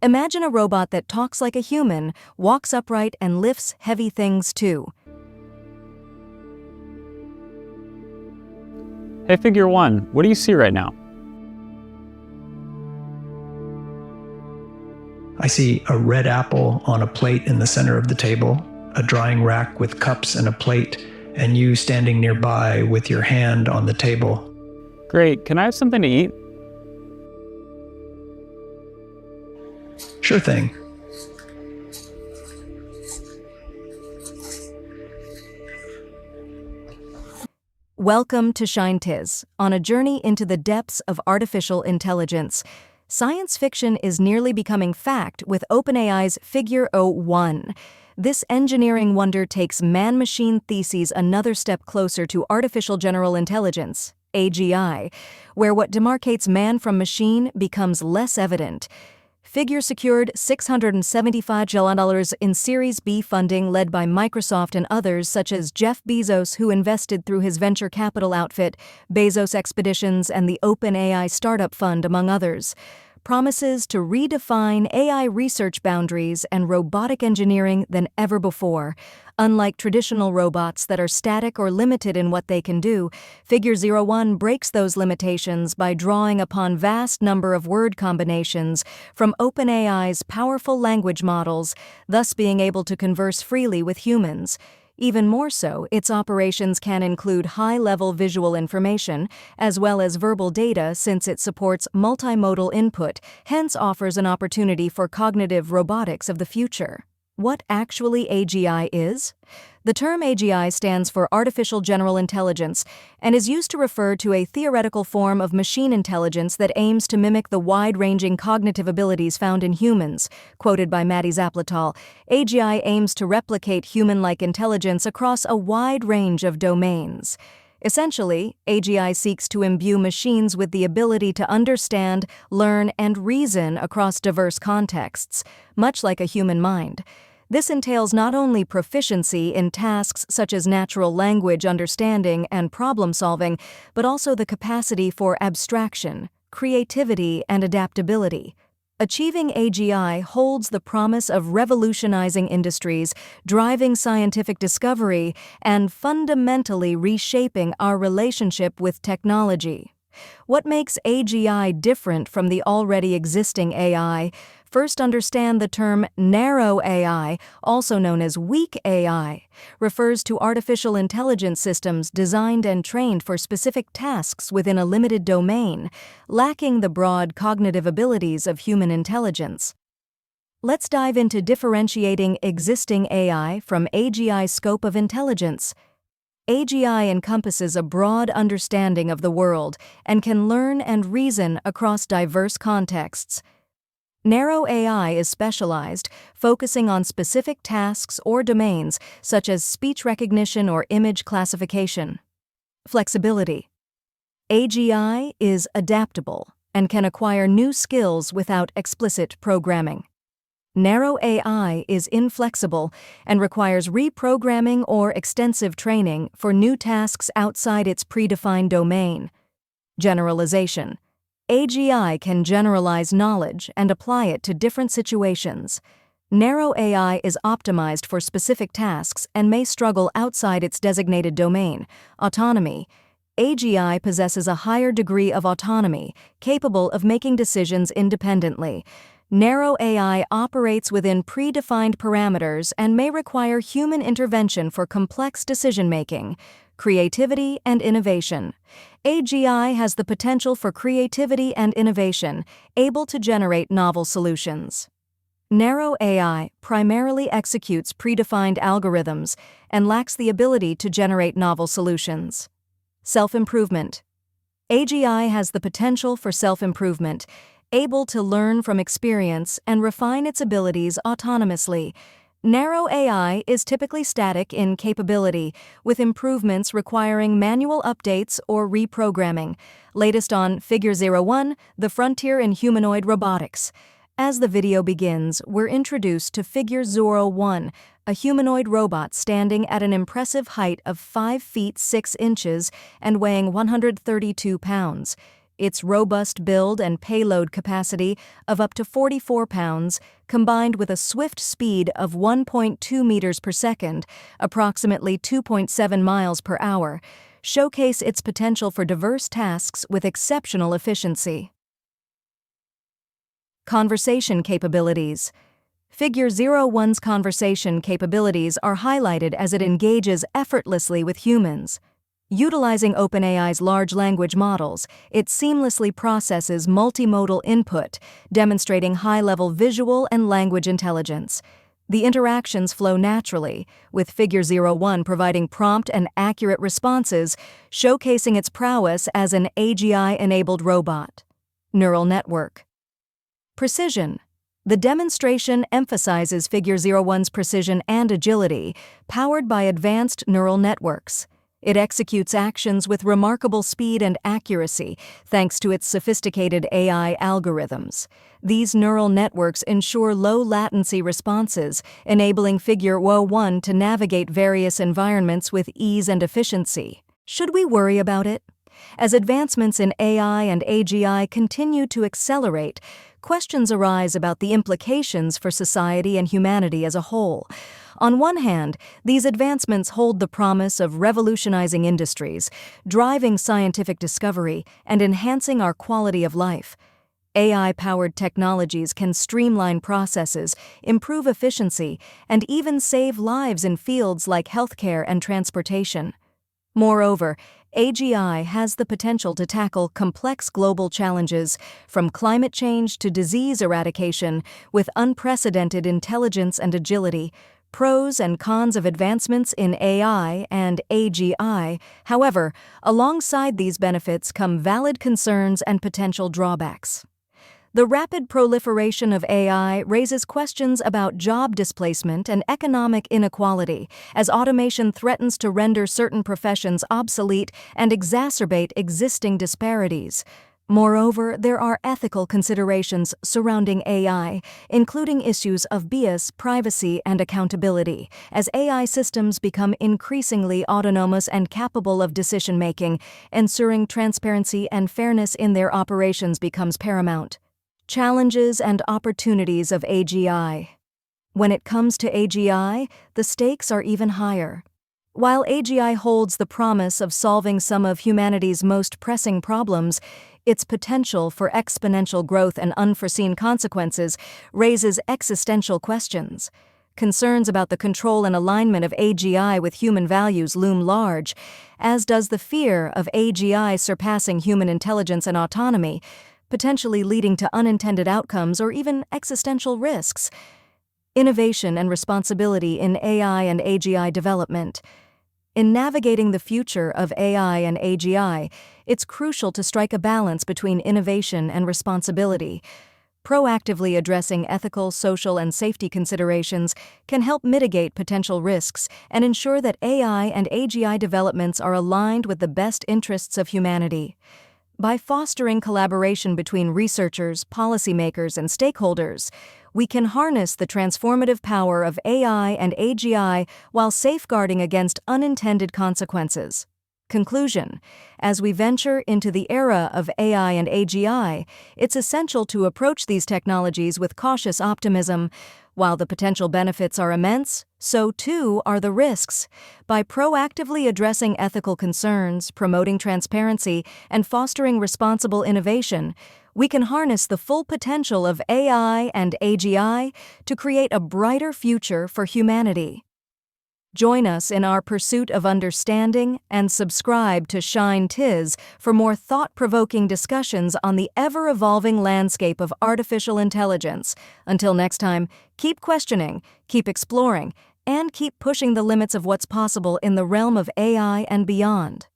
Imagine a robot that talks like a human, walks upright, and lifts heavy things too. Hey, Figure 1, what do you see right now? I see a red apple on a plate in the center of the table, a drying rack with cups and a plate, and you standing nearby with your hand on the table. Great, can I have something to eat? Sure thing. Welcome to ShineTiz, on a journey into the depths of artificial intelligence. Science fiction is nearly becoming fact with OpenAI's Figure 1. This engineering wonder takes man-machine theses another step closer to artificial general intelligence, AGI, where what demarcates man from machine becomes less evident. Figure secured $675 million in Series B funding led by Microsoft and others such as Jeff Bezos, who invested through his venture capital outfit, Bezos Expeditions, and the OpenAI Startup Fund, among others. Promises to redefine AI research boundaries and robotic engineering than ever before. Unlike traditional robots that are static or limited in what they can do, Figure 1 breaks those limitations by drawing upon vast number of word combinations from OpenAI's powerful language models, thus being able to converse freely with humans. Even more so, its operations can include high-level visual information, as well as verbal data since it supports multimodal input, hence offers an opportunity for cognitive robotics of the future. What actually AGI is? The term AGI stands for Artificial General Intelligence and is used to refer to a theoretical form of machine intelligence that aims to mimic the wide-ranging cognitive abilities found in humans. Quoted by Maddie Zapletal, AGI aims to replicate human-like intelligence across a wide range of domains. Essentially, AGI seeks to imbue machines with the ability to understand, learn, and reason across diverse contexts, much like a human mind. This entails not only proficiency in tasks such as natural language understanding and problem-solving, but also the capacity for abstraction, creativity, and adaptability. Achieving AGI holds the promise of revolutionizing industries, driving scientific discovery, and fundamentally reshaping our relationship with technology. What makes AGI different from the already existing AI? First, understand the term narrow AI, also known as weak AI, refers to artificial intelligence systems designed and trained for specific tasks within a limited domain, lacking the broad cognitive abilities of human intelligence. Let's dive into differentiating existing AI from AGI's scope of intelligence. AGI encompasses a broad understanding of the world and can learn and reason across diverse contexts. Narrow AI is specialized, focusing on specific tasks or domains such as speech recognition or image classification. Flexibility. AGI is adaptable and can acquire new skills without explicit programming. Narrow AI is inflexible and requires reprogramming or extensive training for new tasks outside its predefined domain. Generalization. AGI can generalize knowledge and apply it to different situations. Narrow AI is optimized for specific tasks and may struggle outside its designated domain. Autonomy. AGI possesses a higher degree of autonomy, capable of making decisions independently. Narrow AI operates within predefined parameters and may require human intervention for complex decision-making. Creativity and innovation. AGI has the potential for creativity and innovation, able to generate novel solutions. Narrow AI primarily executes predefined algorithms and lacks the ability to generate novel solutions. Self-improvement. AGI has the potential for self-improvement, able to learn from experience and refine its abilities autonomously. Narrow AI is typically static in capability, with improvements requiring manual updates or reprogramming. Latest on Figure 1, the frontier in humanoid robotics. As the video begins, we're introduced to Figure 1, a humanoid robot standing at an impressive height of 5 feet 6 inches and weighing 132 pounds. Its robust build and payload capacity of up to 44 pounds, combined with a swift speed of 1.2 meters per second, approximately 2.7 miles per hour, showcase its potential for diverse tasks with exceptional efficiency. Conversation capabilities. Figure 01's conversation capabilities are highlighted as it engages effortlessly with humans. Utilizing OpenAI's large language models, it seamlessly processes multimodal input, demonstrating high-level visual and language intelligence. The interactions flow naturally, with Figure 01 providing prompt and accurate responses, showcasing its prowess as an AGI-enabled robot. Neural network. Precision. The demonstration emphasizes Figure 01's precision and agility, powered by advanced neural networks. It executes actions with remarkable speed and accuracy, thanks to its sophisticated AI algorithms. These neural networks ensure low-latency responses, enabling Figure 01 to navigate various environments with ease and efficiency. Should we worry about it? As advancements in AI and AGI continue to accelerate, questions arise about the implications for society and humanity as a whole. On one hand, these advancements hold the promise of revolutionizing industries, driving scientific discovery, and enhancing our quality of life. AI-powered technologies can streamline processes, improve efficiency, and even save lives in fields like healthcare and transportation. Moreover, AGI has the potential to tackle complex global challenges, from climate change to disease eradication, with unprecedented intelligence and agility. Pros and cons of advancements in AI and AGI. However, alongside these benefits come valid concerns and potential drawbacks. The rapid proliferation of AI raises questions about job displacement and economic inequality, as automation threatens to render certain professions obsolete and exacerbate existing disparities. Moreover, there are ethical considerations surrounding AI, including issues of bias, privacy, and accountability. As AI systems become increasingly autonomous and capable of decision-making, ensuring transparency and fairness in their operations becomes paramount. Challenges and opportunities of AGI. When it comes to AGI, the stakes are even higher. While AGI holds the promise of solving some of humanity's most pressing problems, its potential for exponential growth and unforeseen consequences raises existential questions. Concerns about the control and alignment of AGI with human values loom large, as does the fear of AGI surpassing human intelligence and autonomy, potentially leading to unintended outcomes or even existential risks. Innovation and responsibility in AI and AGI development. In navigating the future of AI and AGI, it's crucial to strike a balance between innovation and responsibility. Proactively addressing ethical, social, and safety considerations can help mitigate potential risks and ensure that AI and AGI developments are aligned with the best interests of humanity. By fostering collaboration between researchers, policymakers, and stakeholders, we can harness the transformative power of AI and AGI while safeguarding against unintended consequences. Conclusion: as we venture into the era of AI and AGI, it's essential to approach these technologies with cautious optimism. While the potential benefits are immense, so too are the risks. By proactively addressing ethical concerns, promoting transparency, and fostering responsible innovation, we can harness the full potential of AI and AGI to create a brighter future for humanity. Join us in our pursuit of understanding and subscribe to Shine Tiz for more thought-provoking discussions on the ever-evolving landscape of artificial intelligence. Until next time, keep questioning, keep exploring, and keep pushing the limits of what's possible in the realm of AI and beyond.